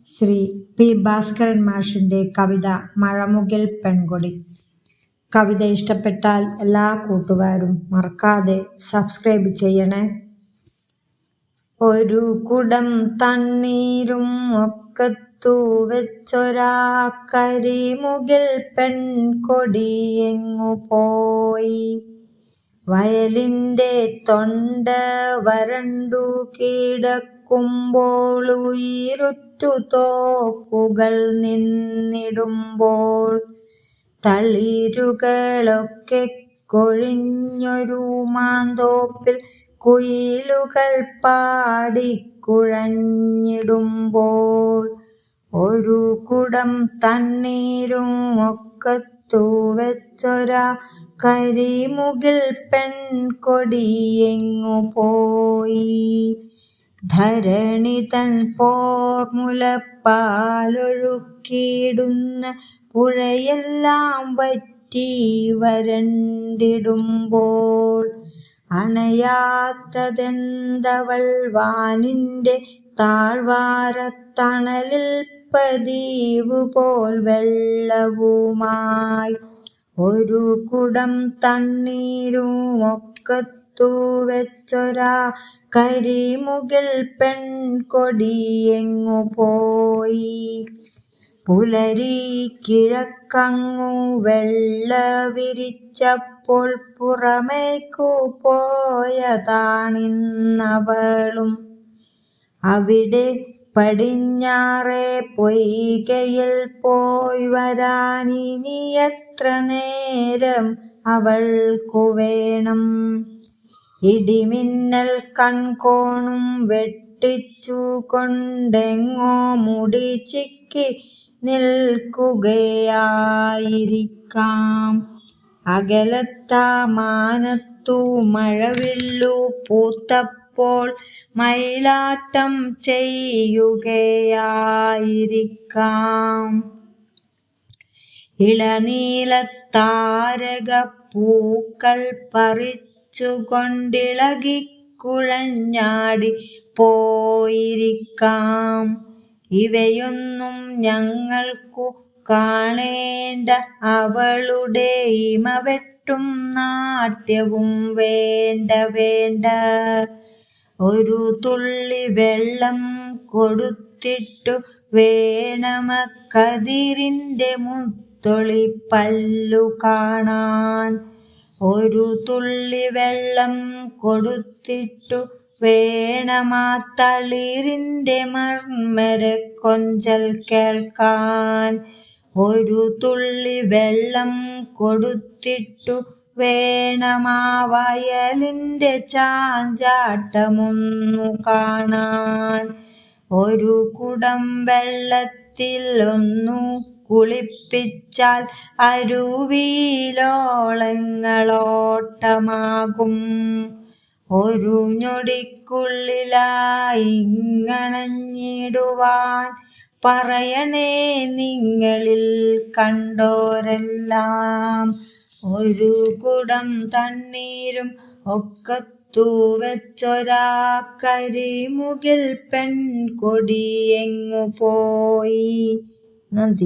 Shri P Bhaskaran മാഷിന്റെ കവിത മഴമുകിൽ പെൺകൊടി. കവിത ഇഷ്ടപ്പെട്ടാൽ എല്ലാ കൂട്ടുകാരും മറക്കാതെ സബ്സ്ക്രൈബ് ചെയ്യണേ. ഒരു കുടം തണ്ണീരും ഒക്കത്തു വെച്ചൊരാ കരിമുകിൽ പെൺകൊടി എങ്ങു പോയി. വയലിന്റെ തൊണ്ട വരണ്ടു കിടക്കുമ്പോൾ ഉയിരുറ്റു തോപ്പുകൾ നിന്നിടുമ്പോൾ തളിരുകളൊക്കെ കൊഴിഞ്ഞൊരു മാന്തോപ്പിൽ കുയിലുകൾ പാടിക്കുഴഞ്ഞിടുമ്പോൾ ഒരു കുടം തണ്ണീരും ഒക്കത്തു വെച്ചൊരാ കരിമുകിൽ പെൺകൊടി എങ്ങു പോയി. ധരണി തൻ പോർമുലപ്പാലൊഴുക്കിയിടുന്ന പുഴയെല്ലാം വറ്റി വരണ്ടിടുമ്പോൾ അണയാത്തതെന്തവൾ വാനിന്റെ താഴ്വാരത്തണലിൽ പതിവ് പോൽ വെള്ളവുമായി. ഒരു കുടം തണ്ണീരും ഒക്കത്തു വെച്ചൊരാ കരിമുകിൽ പെൺകൊടി എങ്ങു പോയി. പുലരി കിഴക്കങ്ങു വെള്ള വിരിച്ചപ്പോൾ പുറമേക്കു പോയതാണിന്നവളും. അവിടെ പടിഞ്ഞാറേ പൊയ്കയിൽ പോയി വരാനിനി എത്ര നേരം അവൾക്കു വേണം. ഇടിമിന്നൽ കൺകോണും വെട്ടിച്ചു കൊണ്ടെങ്ങോ മുടി ചിക്കി നിൽക്കുകയായിരിക്കാം. അകലത്താ മാനത്തു മഴവില്ലു പൂത്തപ്പോൾ മയിലാട്ടം ചെയ്യുകയായിരിക്കാം. ഇളനീലത്താരകപ്പൂക്കൾ പറിച്ചുകൊണ്ടിളകിക്കുഴഞ്ഞാടി പോയിരിക്കാം. ഇവയൊന്നും ഞങ്ങൾക്കു കാണേണ്ട അവളുടെ ഇമവെട്ടും നാട്യവും വേണ്ട വേണ്ട. ഒരു തുള്ളി വെള്ളം കൊടുത്തിട്ടു വേണമക്കതിരിന്റെ മുത്തൊളിപ്പല്ലു കാണാൻ. ഒരു തുള്ളി വെള്ളം കൊടുത്തിട്ടു വേണമാ തളിരിന്റെ മർമ്മരക്കൊഞ്ചൽ കേൾക്കാൻ. ഒരു തുള്ളി വെള്ളം കൊടുത്തിട്ടു വേണമാ വയലിന്റെ ചാഞ്ചാട്ടമൊന്നു കാണാൻ. ഒരു കുടം വെള്ളത്തിൽ ഒന്നു കുളിപ്പിച്ചാൽ അരുവിയിലോളങ്ങളോട്ടമാകും. ഒരു ഞൊടിക്കുള്ളിലായിങ്ങണഞ്ഞിടുവാൻ പറയണേ നിങ്ങളിൽ കണ്ടോരെല്ലാം. ഒരു കുടം തണ്ണീരും ഒക്കത്തു വെച്ചൊരാ കരിമുകിൽ പെൺകൊടി എങ്ങു പോയി. നന്ദി.